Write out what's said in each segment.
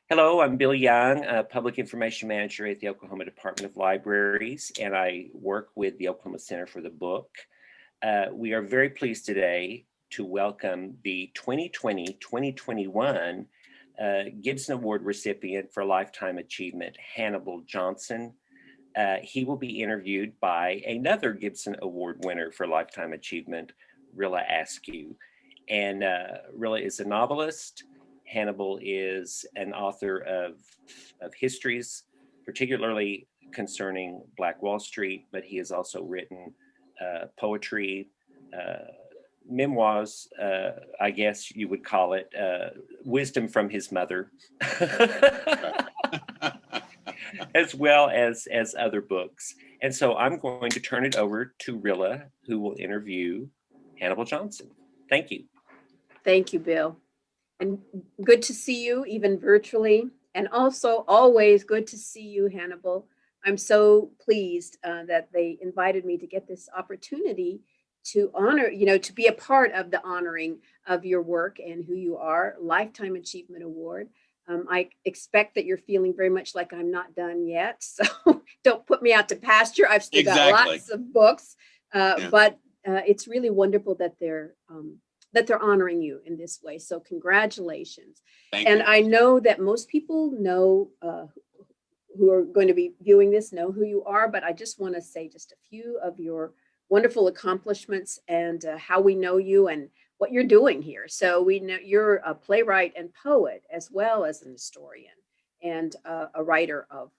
Hello, I'm Bill Young, a Public Information Manager at the Oklahoma Department of Libraries, and I work with the Oklahoma Center for the Book. We are very pleased today to welcome the 2020-2021 Gibson Award recipient for Lifetime Achievement, Hannibal Johnson. He will be interviewed by another Gibson Award winner for Lifetime Achievement, Rilla Askew. And Rilla is a novelist. Hannibal is an author of histories, particularly concerning Black Wall Street, but he has also written poetry, memoirs, I guess you would call it, wisdom from his mother, as well as other books. And so I'm going to turn it over to Rilla, who will interview Hannibal Johnson. Thank you. Thank you, Bill. And good to see you, even virtually. And also always good to see you, Hannibal. I'm so pleased that they invited me to get this opportunity to honor, to be a part of the honoring of your work and who you are, Lifetime Achievement Award. I expect that you're feeling very much like I'm not done yet. So don't put me out to pasture. I've still got lots of books, but it's really wonderful that they're honoring you in this way. So congratulations. Thank you. I know that most people know who are going to be viewing this know who you are, but I just want to say just a few of your wonderful accomplishments and how we know you and what you're doing here. So we know you're a playwright and poet, as well as an historian and a writer of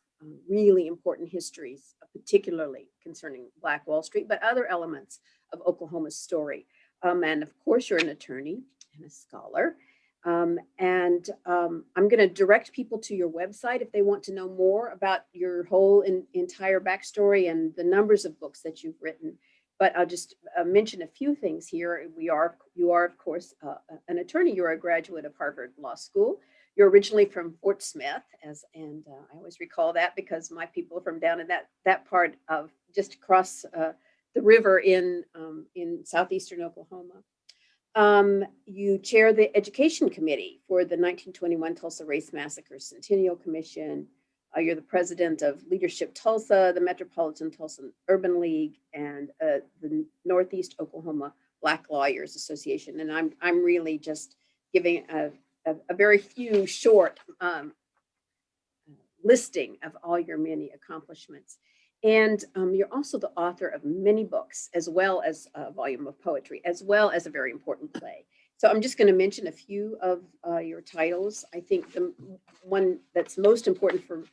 really important histories, particularly concerning Black Wall Street, but other elements of Oklahoma's story. And of course, you're an attorney and a scholar. I'm going to direct people to your website if they want to know more about your whole entire backstory and the numbers of books that you've written. But I'll just mention a few things here. You are, of course, an attorney. You're a graduate of Harvard Law School. You're originally from Fort Smith, and I always recall that because my people are from down in that part of just across the river in southeastern Oklahoma. You chair the education committee for the 1921 Tulsa Race Massacre Centennial Commission. You're the president of Leadership Tulsa, the Metropolitan Tulsa Urban League, and the Northeast Oklahoma Black Lawyers Association. And I'm really just giving a very few short listing of all your many accomplishments. And you're also the author of many books, as well as a volume of poetry, as well as a very important play. So I'm just going to mention a few of your titles. I think the one that's most important for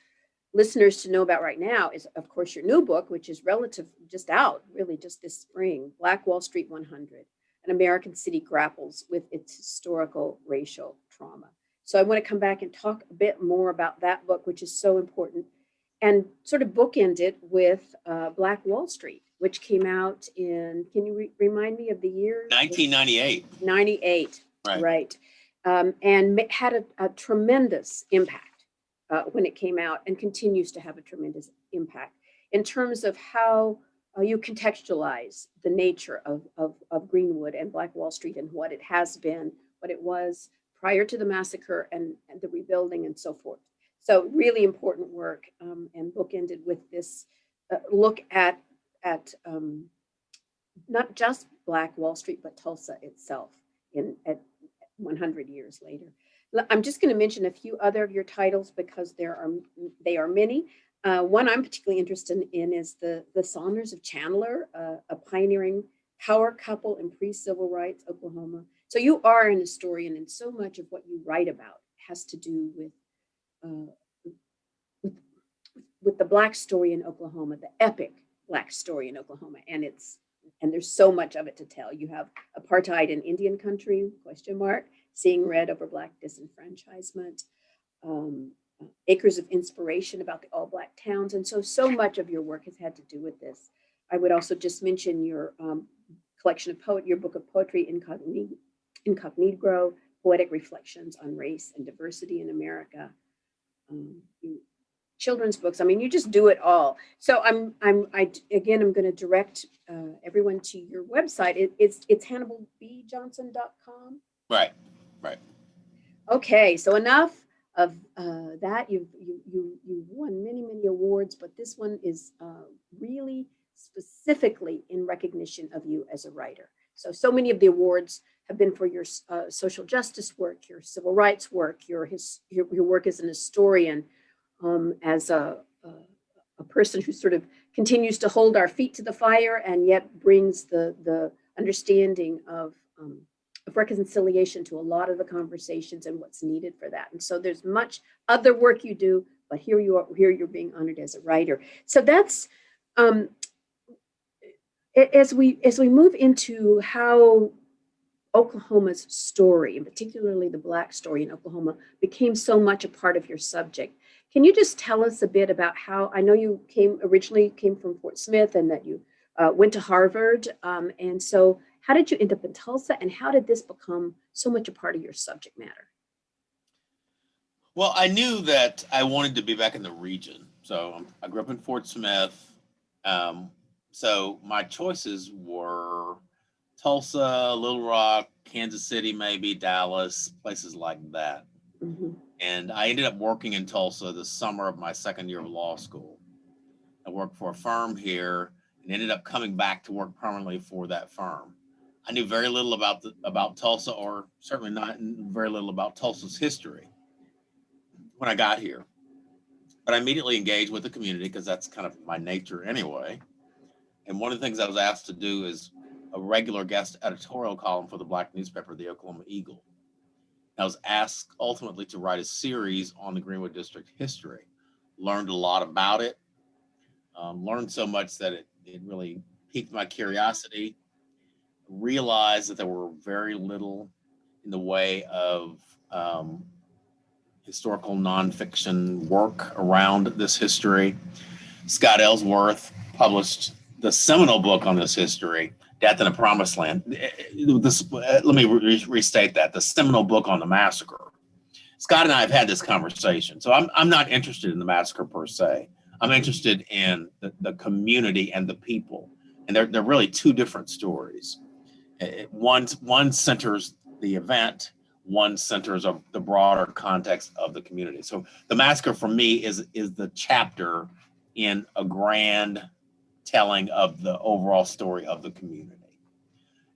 listeners to know about right now is, of course, your new book, which is just out, really just this spring, Black Wall Street 100, an American City Grapples with its historical racial trauma. So I want to come back and talk a bit more about that book, which is so important, and sort of bookend it with Black Wall Street, which came out in, can you remind me of the year? 1998. 98, right. And had a tremendous impact when it came out, and continues to have a tremendous impact in terms of how you contextualize the nature of Greenwood and Black Wall Street and what it has been, what it was prior to the massacre and the rebuilding and so forth. So really important work, and bookended with this look at not just Black Wall Street, but Tulsa itself at 100 years later. I'm just going to mention a few other of your titles because they are many. One I'm particularly interested in is the Sawners of Chandler, a pioneering power couple in pre-civil rights Oklahoma. So you are an historian, and so much of what you write about has to do with the Black story in Oklahoma, the epic Black story in Oklahoma, and there's so much of it to tell. You have apartheid in Indian country, ? Seeing Red Over Black Disenfranchisement, Acres of Inspiration about the all Black towns. And so much of your work has had to do with this. I would also just mention your collection of your book of poetry, IncogNegro, Poetic Reflections on Race and Diversity in America, children's books. I mean, you just do it all. So I'm going to direct everyone to your website. It's HannibalBjohnson.com. Right. Okay, so enough of that. You won many awards, but this one is really specifically in recognition of you as a writer. So many of the awards have been for your social justice work, your civil rights work, your work as an historian, as a person who sort of continues to hold our feet to the fire and yet brings the understanding of reconciliation to a lot of the conversations and what's needed for that. And so there's much other work you do, but here you are, here you're being honored as a writer. So that's as we move into how Oklahoma's story, and particularly the Black story in Oklahoma, became so much a part of your subject. Can you just tell us a bit about how, I know you originally came from Fort Smith and that you went to Harvard. And so how did you end up in Tulsa, and how did this become so much a part of your subject matter? Well, I knew that I wanted to be back in the region. So I grew up in Fort Smith. So my choices were Tulsa, Little Rock, Kansas City, maybe Dallas, places like that. Mm-hmm. And I ended up working in Tulsa the summer of my second year of law school. I worked for a firm here and ended up coming back to work permanently for that firm. I knew very little about Tulsa, or certainly not very little about Tulsa's history when I got here. But I immediately engaged with the community because that's kind of my nature anyway. And one of the things I was asked to do is a regular guest editorial column for the Black newspaper, the Oklahoma Eagle. I was asked ultimately to write a series on the Greenwood District history. Learned a lot about it. Learned so much that it really piqued my curiosity. Realized that there were very little in the way of historical nonfiction work around this history. Scott Ellsworth published the seminal book on this history, Death in the Promised Land. Let me restate that, the seminal book on the massacre. Scott and I have had this conversation. So I'm not interested in the massacre per se. I'm interested in the community and the people. And they're really two different stories. One centers the event, one centers of the broader context of the community. So the massacre for me is the chapter in a grand telling of the overall story of the community.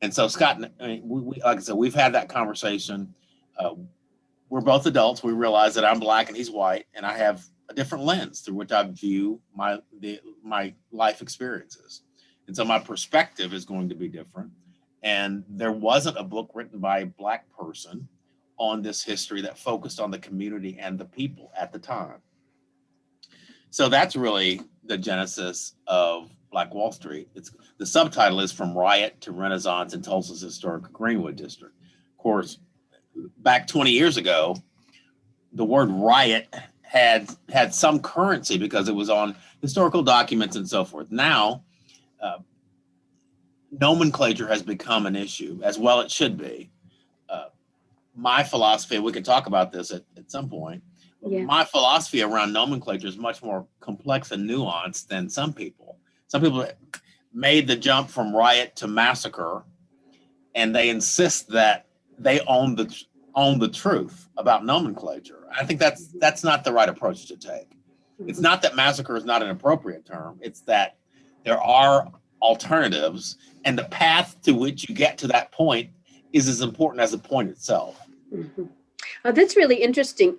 And so Scott, we like I said, we've had that conversation. We're both adults. We realize that I'm Black and he's white, and I have a different lens through which I view my life experiences. And so my perspective is going to be different. And there wasn't a book written by a Black person on this history that focused on the community and the people at the time. So that's really the genesis of Black Wall Street. The subtitle is From Riot to Renaissance in Tulsa's Historic Greenwood District. Of course, back 20 years ago, the word riot had some currency because it was on historical documents and so forth. Now, nomenclature has become an issue, as well it should be. My philosophy, we can talk about this at some point, yeah. My philosophy around nomenclature is much more complex and nuanced than some people. Some people made the jump from riot to massacre, and they insist that they own the truth about nomenclature. I think that's not the right approach to take. It's not that massacre is not an appropriate term. It's that there are alternatives, and the path to which you get to that point is as important as the point itself. Mm-hmm. That's really interesting.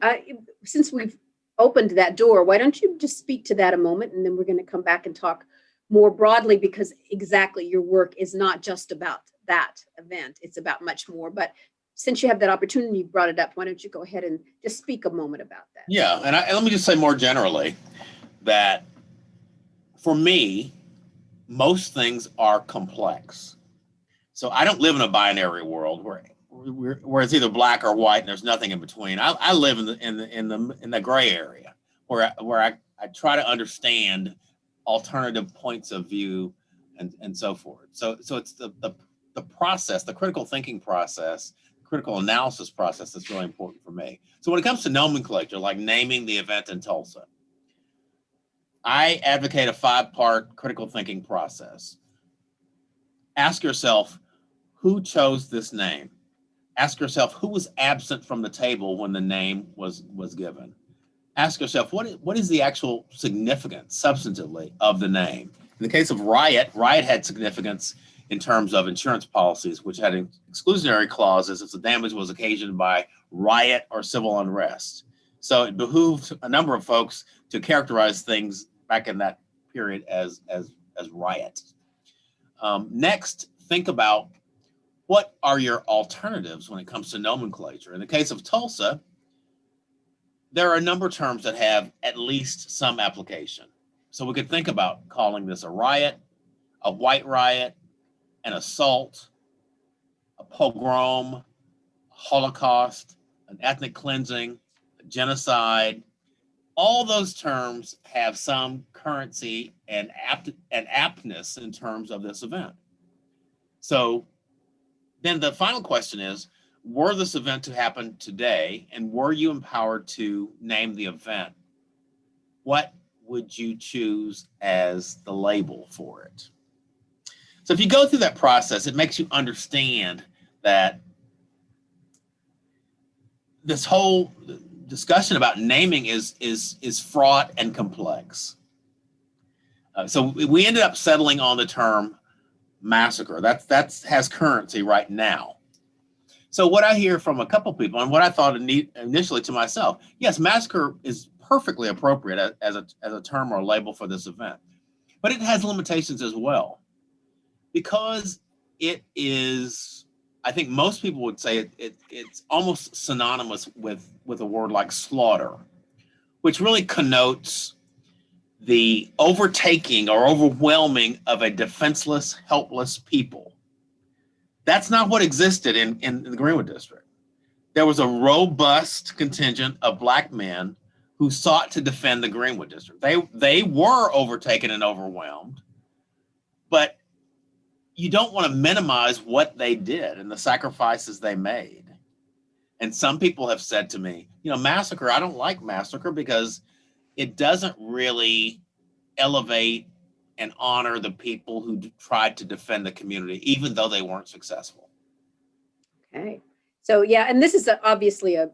Since we've opened that door, why don't you just speak to that a moment, and then we're going to come back and talk more broadly, because exactly your work is not just about that event. It's about much more. But since you have that opportunity, you brought it up, why don't you go ahead and just speak a moment about that? Yeah, and let me just say more generally that for me, most things are complex. So I don't live in a binary world where it's either Black or white and there's nothing in between. I live in the gray area where I try to understand alternative points of view and so forth. So it's the process, the critical thinking process, critical analysis process that's really important for me. So when it comes to nomenclature, like naming the event in Tulsa, I advocate a 5-part critical thinking process. Ask yourself, who chose this name? Ask yourself, who was absent from the table when the name was given? Ask yourself, what is the actual significance, substantively, of the name? In the case of Riot, Riot had significance in terms of insurance policies, which had exclusionary clauses if the damage was occasioned by riot or civil unrest. So it behooved a number of folks to characterize things back in that period as riot. Next, think about what are your alternatives when it comes to nomenclature. In the case of Tulsa, there are a number of terms that have at least some application. So we could think about calling this a riot, a white riot, an assault, a pogrom, a Holocaust, an ethnic cleansing, a genocide. All those terms have some currency and aptness in terms of this event. So then the final question is, were this event to happen today, and were you empowered to name the event, what would you choose as the label for it? So if you go through that process, it makes you understand that this whole discussion about naming is fraught and complex. So we ended up settling on the term massacre. That has currency right now. So what I hear from a couple people, and what I thought initially to myself, yes, massacre is perfectly appropriate as a term or a label for this event, but it has limitations as well, because it is, I think most people would say it's almost synonymous with a word like slaughter, which really connotes the overtaking or overwhelming of a defenseless, helpless people. That's not what existed in the Greenwood district. There was a robust contingent of Black men who sought to defend the Greenwood district. They were overtaken and overwhelmed, but you don't want to minimize what they did and the sacrifices they made. And some people have said to me, massacre, I don't like massacre because it doesn't really elevate and honor the people who tried to defend the community, even though they weren't successful. Okay. So yeah, and this is obviously a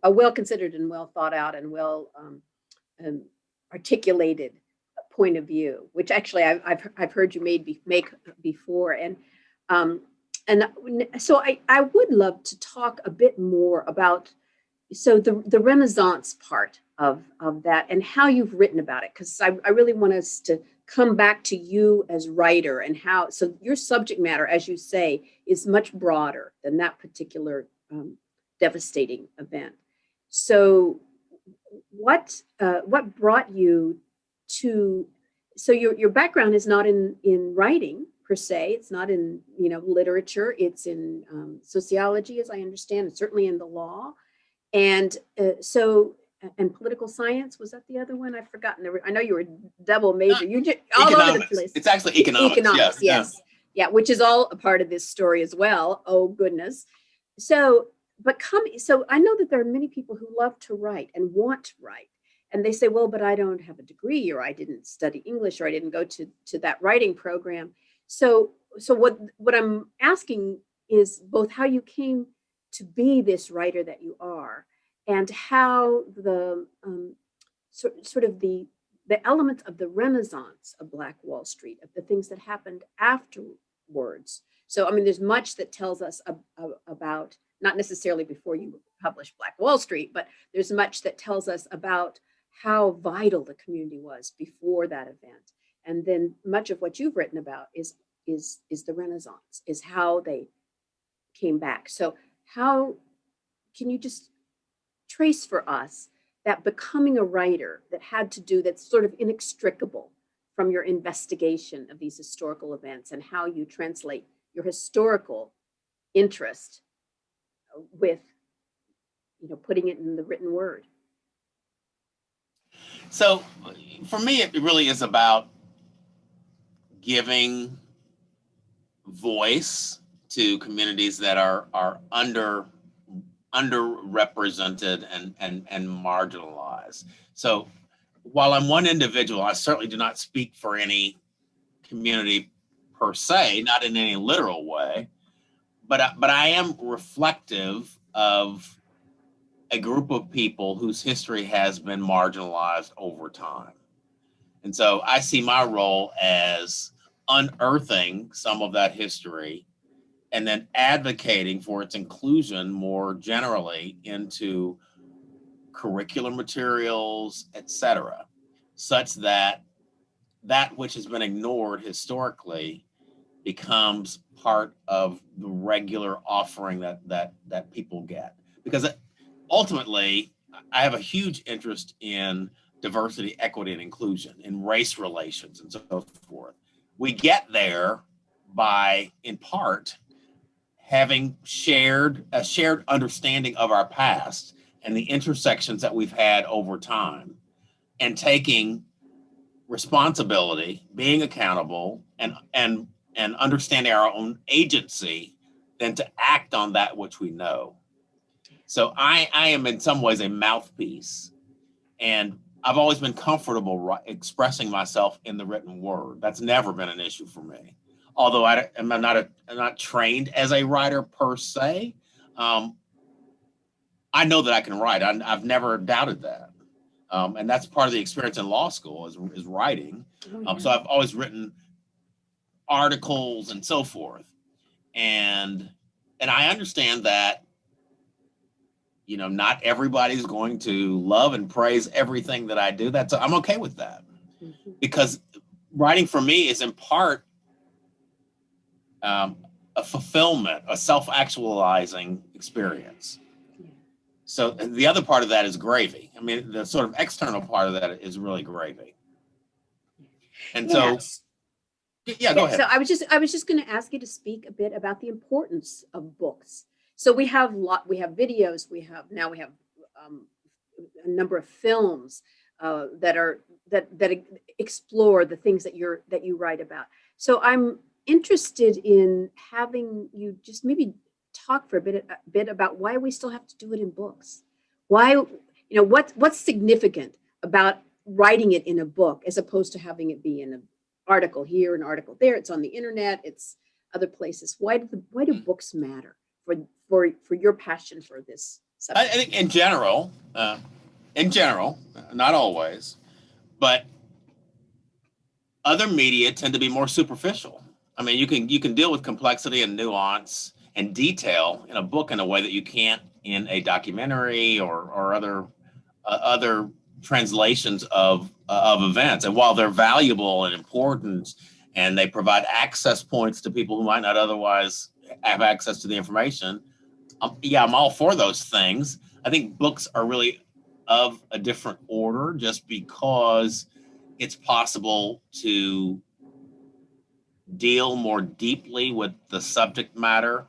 well considered and well thought out and well articulated point of view, which actually I've heard you make before, and so I would love to talk a bit more about the Renaissance part of that and how you've written about it, because I really want us to come back to you as writer and how, so your subject matter, as you say, is much broader than that particular devastating event. So what brought you to, so your background is not in writing per se, it's not in literature, it's in sociology, as I understand, and certainly in the law, and and political science, was that the other one? I've forgotten. I know you were double major. You just all over the place. It's actually economics. Economics, yes. Yeah, which is all a part of this story as well. Oh goodness. So I know that there are many people who love to write and want to write. And they say, well, but I don't have a degree, or I didn't study English, or I didn't go to that writing program. So what I'm asking is both how you came to be this writer that you are, and how the sort of the elements of the Renaissance of Black Wall Street, of the things that happened afterwards. So, I mean, there's much that tells us about, not necessarily before you published Black Wall Street, but there's much that tells us about how vital the community was before that event. And then much of what you've written about is the Renaissance, is how they came back. So how can you just trace for us that becoming a writer that's sort of inextricable from your investigation of these historical events, and how you translate your historical interest with, putting it in the written word? So for me, it really is about giving voice to communities that are underrepresented and marginalized. So while I'm one individual, I certainly do not speak for any community per se, not in any literal way, but I am reflective of a group of people whose history has been marginalized over time. And so I see my role as unearthing some of that history and then advocating for its inclusion more generally into curriculum materials, et cetera, such that that which has been ignored historically becomes part of the regular offering that people get. Because ultimately, I have a huge interest in diversity, equity, and inclusion, in race relations, and so forth. We get there by, in part, having a shared understanding of our past and the intersections that we've had over time, and taking responsibility, being accountable, and understanding our own agency, than to act on that which we know. So I am in some ways a mouthpiece, and I've always been comfortable expressing myself in the written word. That's never been an issue for me. Although I'm not trained as a writer per se. I know that I can write. I've never doubted that. And that's part of the experience in law school is writing. So I've always written articles and so forth. And I understand that, not everybody's going to love and praise everything that I do. I'm okay with that, because writing for me is in part a fulfillment, a self-actualizing experience. So the other part of that is gravy. I mean, the sort of external part of that is really gravy. And yes. Yeah, go ahead. So I was just going to ask you to speak a bit about the importance of books. So we have videos, we have a number of films that explore the things that you write about. So I'm interested in having you just maybe talk for a bit about why we still have to do it in books. Why, what's significant about writing it in a book as opposed to having it be in an article here, an article there. It's on the internet, it's other places. Why do books matter for your passion for this subject? I think in general, not always, but other media tend to be more superficial. I mean, you can deal with complexity and nuance and detail in a book in a way that you can't in a documentary or other translations of events. And while they're valuable and important, and they provide access points to people who might not otherwise have access to the information, I'm all for those things. I think books are really of a different order, just because it's possible to deal more deeply with the subject matter,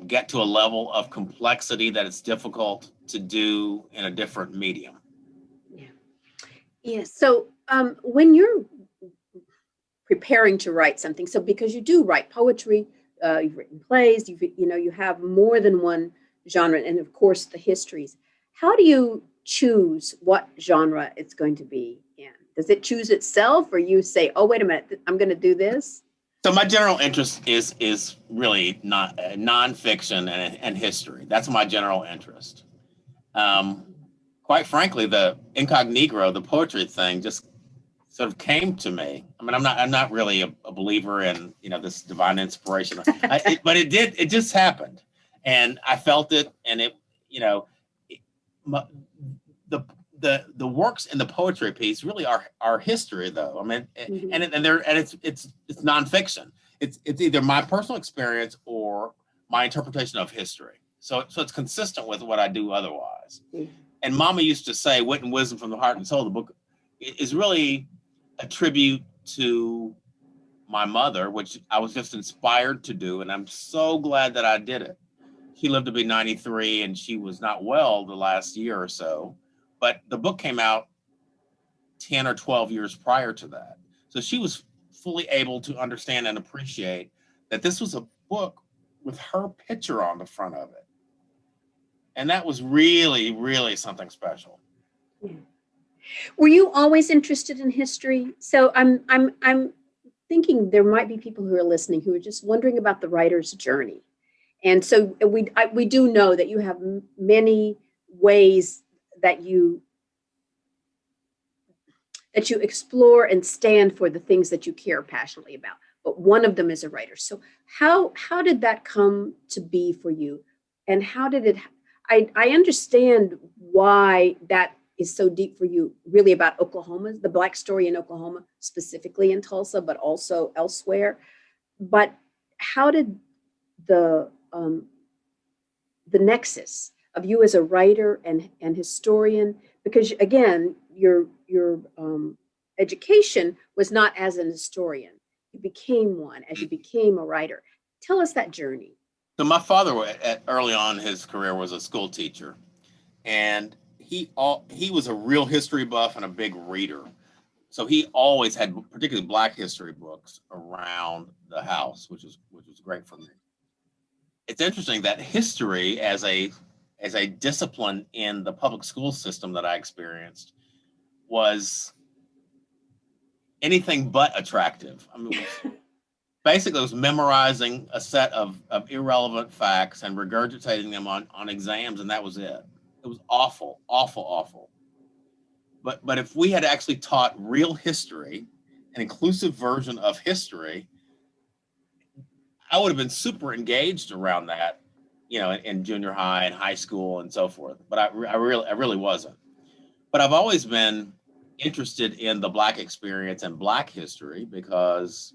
get to a level of complexity that it's difficult to do in a different medium. Yeah. So when you're preparing to write something, so because you do write poetry, you've written plays, you have more than one genre, and of course the histories. How do you choose what genre it's going to be in? Does it choose itself, or you say, "Oh, wait a minute, I'm going to do this"? So my general interest is really not nonfiction and history. That's my general interest. Quite frankly, the IncogNegro, the poetry thing, just sort of came to me. I mean, I'm not really a believer in this divine inspiration, but it just happened, and I felt it, and the works in the poetry piece really are history, though. I mean, it's nonfiction. It's either my personal experience or my interpretation of history. So it's consistent with what I do otherwise. And Mama used to say, "Wit and Wisdom from the Heart and Soul." The book is really a tribute to my mother, which I was just inspired to do, and I'm so glad that I did it. She lived to be 93, and she was not well the last year or so. But the book came out 10 or 12 years prior to that. So she was fully able to understand and appreciate that this was a book with her picture on the front of it. And that was really, really something special. Yeah. Were you always interested in history? So I'm thinking there might be people who are listening who are just wondering about the writer's journey. And so we do know that you have many ways that you explore and stand for the things that you care passionately about. But one of them is a writer. So how did that come to be for you? And how did it, I understand why that is so deep for you, really about Oklahoma, the Black story in Oklahoma, specifically in Tulsa, but also elsewhere. But how did the nexus of you as a writer and historian, because again, your education was not as an historian. You became one as you became a writer. Tell us that journey. So my father, early on in his career, was a school teacher, and he was a real history buff and a big reader. So he always had particularly Black history books around the house, which was great for me. It's interesting that history as a discipline in the public school system that I experienced was anything but attractive. I mean, basically it was memorizing a set of irrelevant facts and regurgitating them on exams, and that was it. It was awful, awful, awful. But if we had actually taught real history, an inclusive version of history, I would have been super engaged around that, in junior high and high school and so forth. But I really wasn't. But I've always been interested in the Black experience and Black history because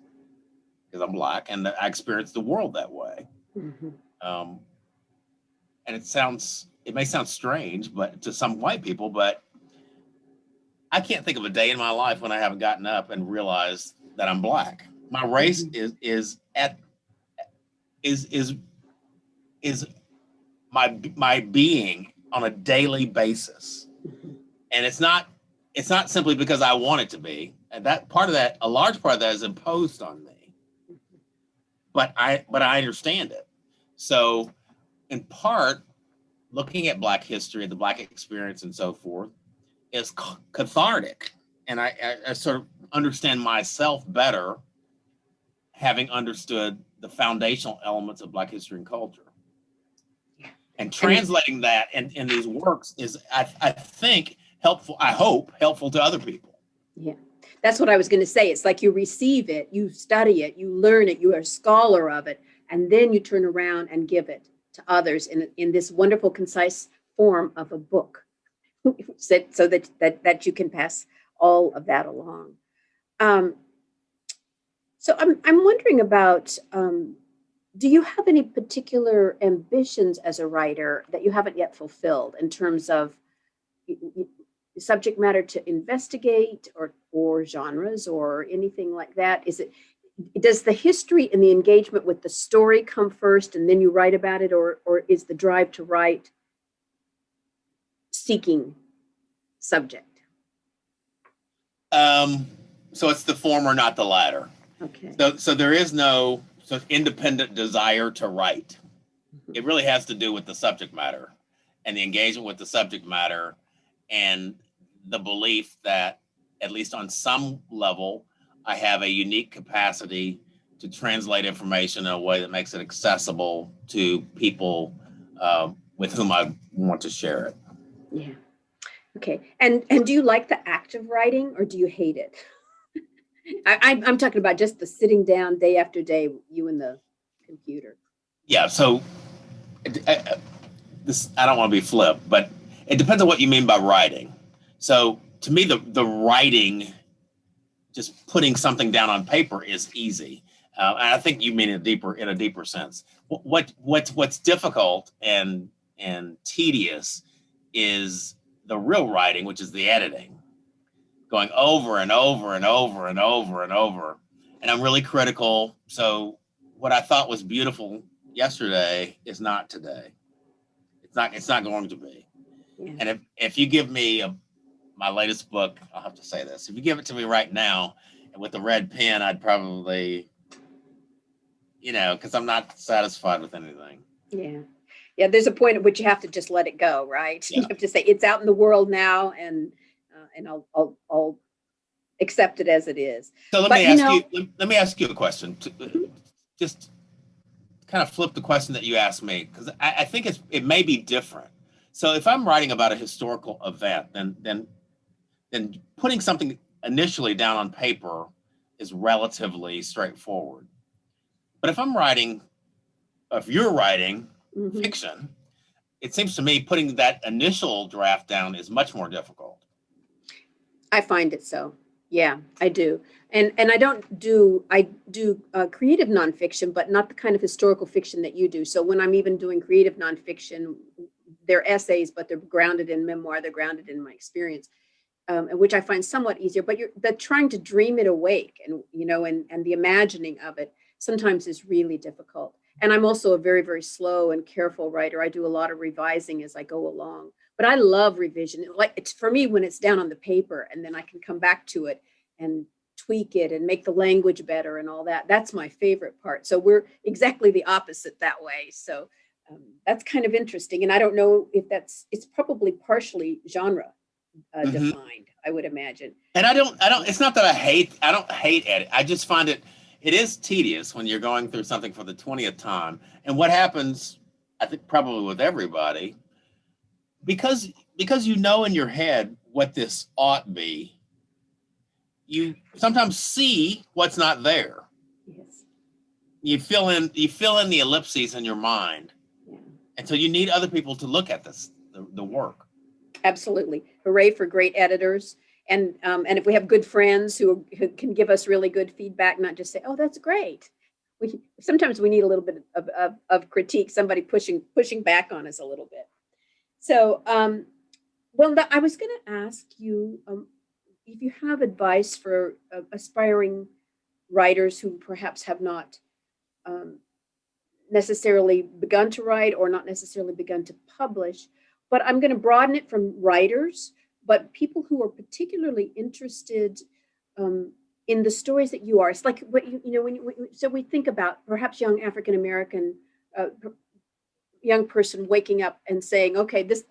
I'm Black and I experienced the world that way. Mm-hmm. And it may sound strange, but to some white people, but I can't think of a day in my life when I haven't gotten up and realized that I'm Black. My race is my being on a daily basis, and it's not simply because I want it to be. And a large part of that is imposed on me, but I understand it. So, in part, looking at Black history, the Black experience, and so forth, is cathartic, and I sort of understand myself better, having understood the foundational elements of Black history and culture. And translating that in these works is, I think, helpful, I hope, helpful to other people. Yeah, that's what I was going to say. It's like you receive it, you study it, you learn it, you are a scholar of it, and then you turn around and give it to others in this wonderful, concise form of a book, so that you can pass all of that along. So I'm wondering about, do you have any particular ambitions as a writer that you haven't yet fulfilled in terms of subject matter to investigate or genres or anything like that? Does the history and the engagement with the story come first and then you write about it, or is the drive to write seeking subject? So it's the former, not the latter. Okay. So there is no independent desire to write. Mm-hmm. It really has to do with the subject matter and the engagement with the subject matter and the belief that, at least on some level, I have a unique capacity to translate information in a way that makes it accessible to people with whom I want to share it. Yeah. Okay. And do you like the act of writing, or do you hate it? I'm talking about just the sitting down day after day, you and the computer. Yeah. So I don't want to be flip, but it depends on what you mean by writing. So to me, the writing, just putting something down on paper, is easy. And I think you mean in a deeper sense. What's difficult and tedious is the real writing, which is the editing, going over and over and over and over and over. And I'm really critical. So what I thought was beautiful yesterday is not today. It's not going to be. Yeah. And if you give me my latest book, I'll have to say this, if you give it to me right now and with a red pen, I'd probably, because I'm not satisfied with anything. Yeah. Yeah. There's a point at which you have to just let it go, right? Yeah. You have to say it's out in the world now, and I'll accept it as it is. So let me ask you a question, just kind of flip the question that you asked me, because I think it may be different. So if I'm writing about a historical event, then putting something initially down on paper is relatively straightforward. But if you're writing fiction, it seems to me putting that initial draft down is much more difficult. I find it so. Yeah, I do. And I do creative nonfiction, but not the kind of historical fiction that you do. So when I'm even doing creative nonfiction, they're essays, but they're grounded in memoir, they're grounded in my experience, which I find somewhat easier. But the trying to dream it awake and, and the imagining of it sometimes is really difficult. And I'm also a very, very slow and careful writer. I do a lot of revising as I go along. But I love revision. Like, it's for me when it's down on the paper and then I can come back to it and tweak it and make the language better and all that. That's my favorite part. So we're exactly the opposite that way. So that's kind of interesting. And I don't know if it's probably partially genre defined, I would imagine. And I don't, it's not that I don't hate edit. I just find it is tedious when you're going through something for the 20th time. And what happens, I think probably with everybody, because in your head what this ought be, you sometimes see what's not there. Yes. You fill in the ellipses in your mind. Yeah. And so you need other people to look at the work. Absolutely. Hooray for great editors. And if we have good friends who can give us really good feedback, not just say, "Oh, that's great." Sometimes we need a little bit of critique, somebody pushing back on us a little bit. So, I was going to ask you if you have advice for aspiring writers who perhaps have not necessarily begun to write or not necessarily begun to publish, but I'm going to broaden it from writers, but people who are particularly interested in the stories that you are. It's like what so we think about perhaps young African American young person waking up and saying, okay, this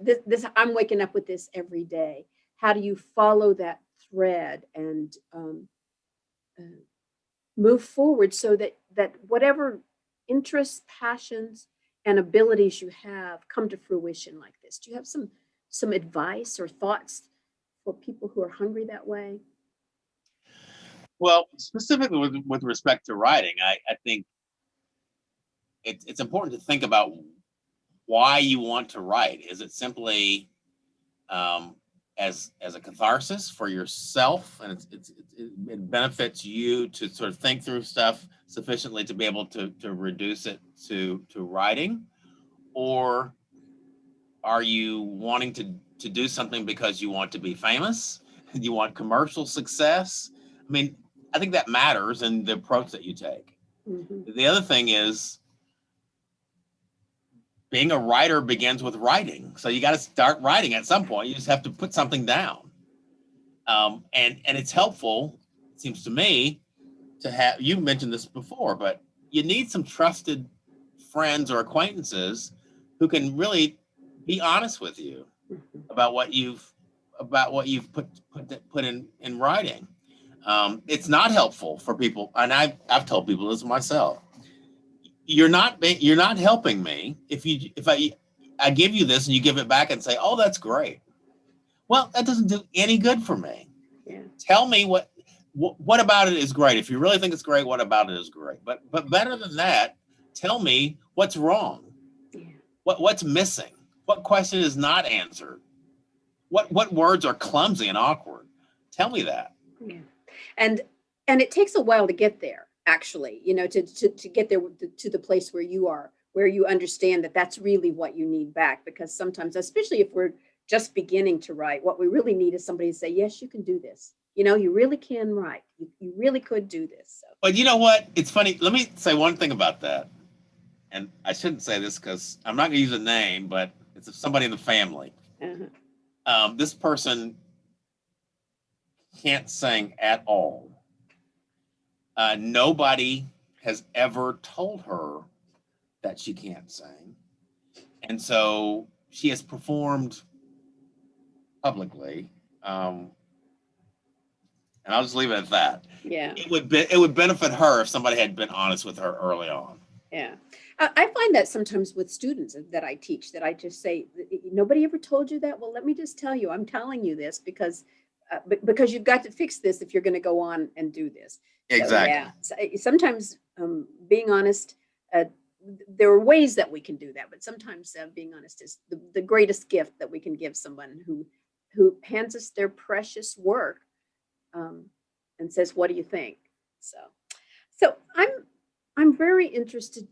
I'm waking up with this every day. How do you follow that thread and move forward so that whatever interests, passions, and abilities you have come to fruition like this? Do you have some advice or thoughts for people who are hungry that way? Well, specifically with respect to writing, I think it's important to think about why you want to write. Is it simply as a catharsis for yourself, and it benefits you to sort of think through stuff sufficiently to be able to reduce it to writing? Or are you wanting to do something because you want to be famous? You want commercial success? I mean, I think that matters in the approach that you take. Mm-hmm. The other thing is, being a writer begins with writing. So you got to start writing at some point. You just have to put something down. And it's helpful, it seems to me, to have, you mentioned this before, but you need some trusted friends or acquaintances who can really be honest with you about what you've put in writing. It's not helpful for people, and I've told people this myself. You're not helping me if I give you this and you give it back and say, "Oh, that's great." Well, that doesn't do any good for me. Yeah. Tell me what about it is great. If you really think it's great, what about it is great? But better than that, tell me what's wrong. Yeah. What's missing? What question is not answered? What words are clumsy and awkward? Tell me that. Yeah. And it takes a while to get there. Actually, to get there to the place where you are, where you understand that that's really what you need back. Because sometimes, especially if we're just beginning to write, what we really need is somebody to say, yes, you can do this. You really can write. You really could do this. So. But you know what? It's funny. Let me say one thing about that. And I shouldn't say this because I'm not going to use a name, but it's somebody in the family. Uh-huh. This person can't sing at all. Nobody has ever told her that she can't sing. And so she has performed publicly. And I'll just leave it at that. Yeah. It would benefit her if somebody had been honest with her early on. Yeah. I find that sometimes with students that I teach, that I just say, nobody ever told you that? Well, let me just tell you, I'm telling you this because you've got to fix this if you're going to go on and do this. Exactly. So, yeah, sometimes being honest, there are ways that we can do that, but sometimes being honest is the greatest gift that we can give someone who hands us their precious work and says, what do you think? So I'm very interested.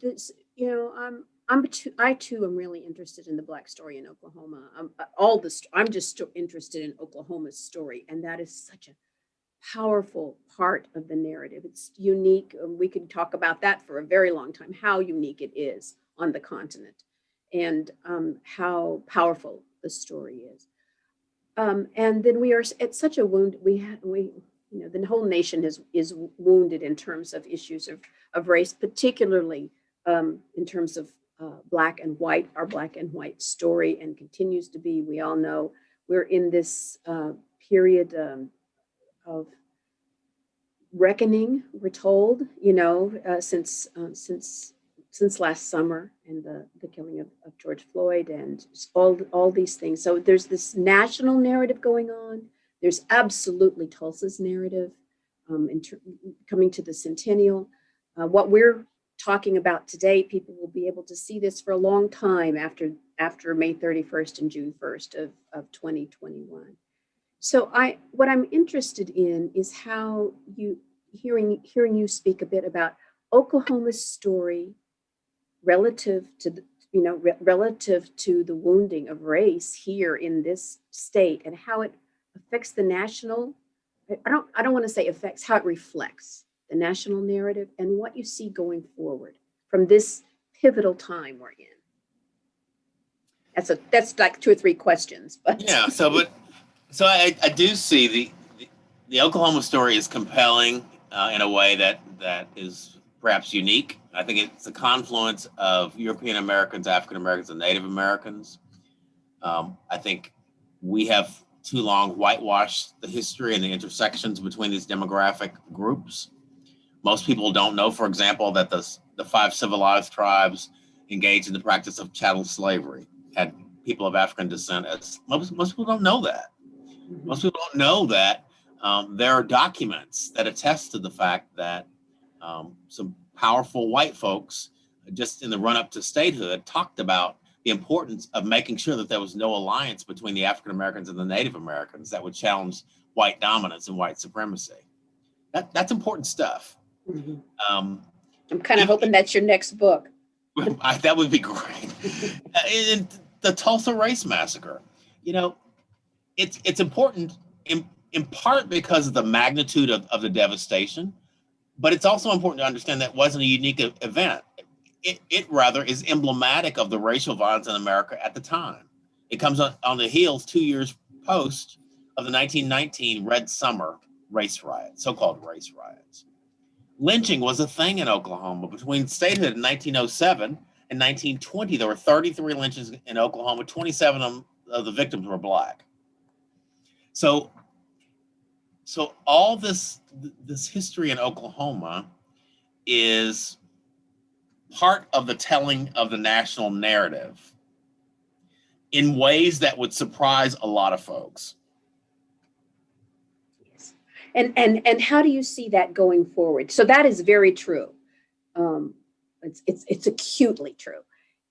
I too am really interested in the Black story in Oklahoma. I'm just interested in Oklahoma's story, and that is such a powerful part of the narrative. It's unique. We could talk about that for a very long time, how unique it is on the continent, and how powerful the story is. And then we are at such a wound. The whole nation is wounded in terms of issues of race, particularly in terms of Black and white, our Black and white story, and continues to be. We all know we're in this period of reckoning, we're told, since last summer and the killing of George Floyd and all these things. So there's this national narrative going on. There's absolutely Tulsa's narrative coming to the centennial. What we're talking about today, people will be able to see this for a long time after May 31st and June 1st of 2021. So what I'm interested in is how hearing you speak a bit about Oklahoma's story relative to the wounding of race here in this state, and how it affects the national. I don't want to say affects, how it reflects the national narrative and what you see going forward from this pivotal time we're in. That's like 2 or 3 questions, but yeah. So I do see the Oklahoma story is compelling in a way that is perhaps unique. I think it's a confluence of European Americans, African Americans, and Native Americans. I think we have too long whitewashed the history and the intersections between these demographic groups. Most people don't know, for example, that the 5 civilized tribes engaged in the practice of chattel slavery had people of African descent. As most people don't know that. Most people don't know that there are documents that attest to the fact that some powerful white folks, just in the run-up to statehood, talked about the importance of making sure that there was no alliance between the African Americans and the Native Americans that would challenge white dominance and white supremacy. That's important stuff. Mm-hmm. I'm kind of hoping that's your next book. That would be great. In the Tulsa Race Massacre, it's important in part because of the magnitude of the devastation, but it's also important to understand that wasn't a unique event. It rather is emblematic of the racial violence in America at the time. It comes on the heels 2 years post of the 1919 Red Summer race riots, so-called race riots. Lynching was a thing in Oklahoma between statehood in 1907 and 1920. There were 33 lynchings in Oklahoma. 27 of the victims were Black. So all this history in Oklahoma is part of the telling of the national narrative in ways that would surprise a lot of folks. Yes. And how do you see that going forward? So that is very true. It's acutely true.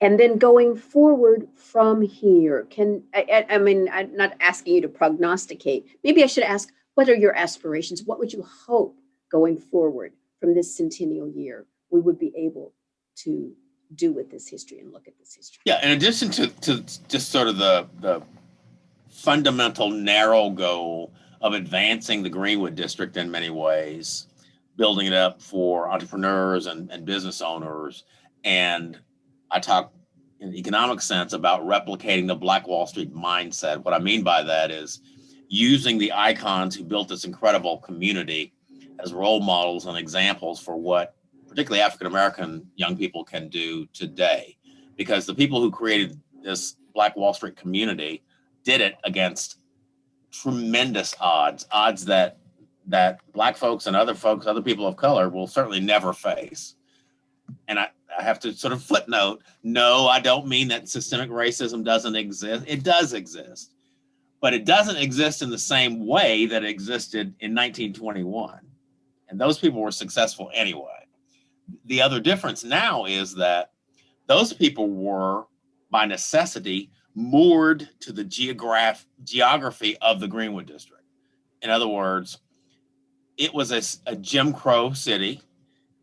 And then going forward from here, I mean, I'm not asking you to prognosticate. Maybe I should ask, what are your aspirations? What would you hope going forward from this centennial year we would be able to do with this history and look at this history? Yeah, in addition to just sort of the fundamental narrow goal of advancing the Greenwood district in many ways, building it up for entrepreneurs and business owners. And I talk in the economic sense about replicating the Black Wall Street mindset. What I mean by that is using the icons who built this incredible community as role models and examples for what particularly African-American young people can do today. Because the people who created this Black Wall Street community did it against tremendous odds that Black folks and other people of color will certainly never face. and I have to sort of footnote, no, I don't mean that systemic racism doesn't exist. It does exist, but it doesn't exist in the same way that it existed in 1921. And those people were successful anyway. The other difference now is that those people were, by necessity, moored to the geography of the Greenwood district. In other words, it was a Jim Crow city,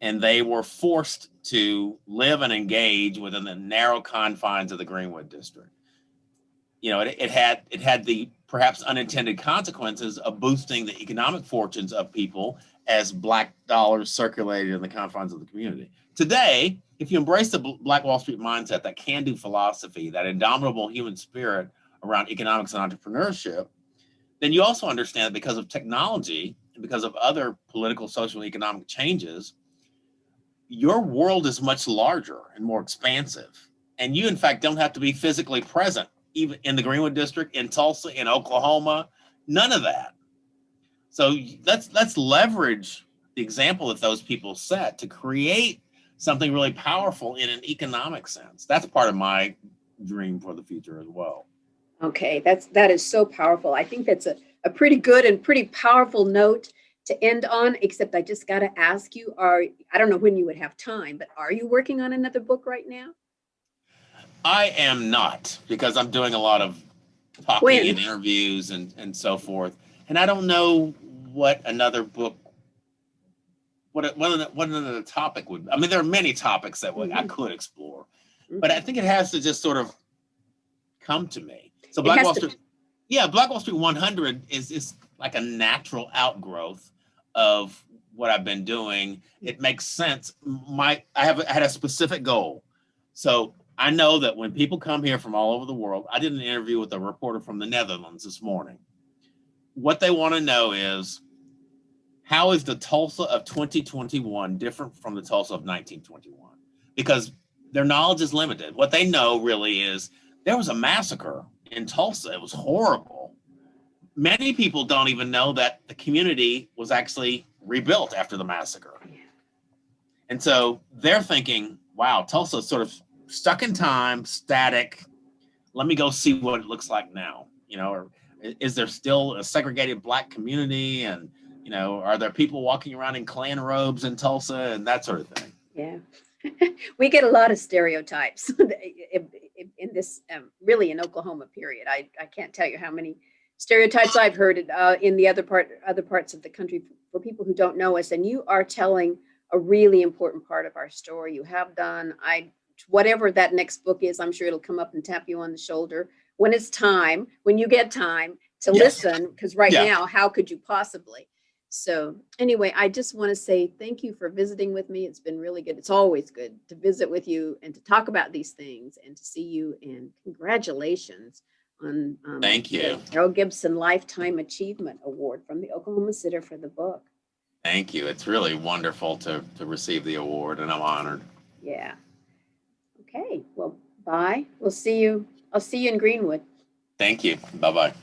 and they were forced to live and engage within the narrow confines of the Greenwood district. You know, it had the perhaps unintended consequences of boosting the economic fortunes of people as black dollars circulated in the confines of the community. Today, if you embrace the Black Wall Street mindset, that can-do philosophy, that indomitable human spirit around economics and entrepreneurship, then you also understand that because of technology and because of other political, social, and economic changes, your world is much larger and more expansive. And you, in fact, don't have to be physically present, even in the Greenwood district, in Tulsa, in Oklahoma, none of that. So let's leverage the example that those people set to create something really powerful in an economic sense. That's part of my dream for the future as well. Okay, that is so powerful. I think that's a pretty good and pretty powerful note to end on, except I just got to ask you, I don't know when you would have time, but are you working on another book right now? I am not, because I'm doing a lot of talking and interviews and so forth. And I don't know what another book, what another topic would, I mean, there are many topics that I could explore, but I think it has to just sort of come to me. So Black Wall Street 100 is like a natural outgrowth of what I've been doing. It makes sense. I had a specific goal. So I know that when people come here from all over the world, I did an interview with a reporter from the Netherlands this morning. What they want to know is, how is the Tulsa of 2021 different from the Tulsa of 1921? Because their knowledge is limited. What they know really is there was a massacre in Tulsa. It was horrible. Many people don't even know that the community was actually rebuilt after the massacre. And so they're thinking, wow, Tulsa is sort of stuck in time, static. Let me go see what it looks like now. You know, or is there still a segregated Black community? And, you know, are there people walking around in Klan robes in Tulsa and that sort of thing? Yeah. We get a lot of stereotypes in this, really in Oklahoma period. I can't tell you how many stereotypes I've heard in the other parts of the country for people who don't know us. And you are telling a really important part of our story. You have done. Whatever that next book is, I'm sure it'll come up and tap you on the shoulder when it's time, when you get time to listen, because now, how could you possibly? So anyway, I just want to say thank you for visiting with me. It's been really good. It's always good to visit with you and to talk about these things and to see you, and congratulations on thank you, the Arrell Gibson Lifetime Achievement Award from the Oklahoma Sitter for the book. Thank you. It's really wonderful to receive the award, and I'm honored. Yeah. Okay. Well, bye. I'll see you in Greenwood. Thank you. Bye-bye.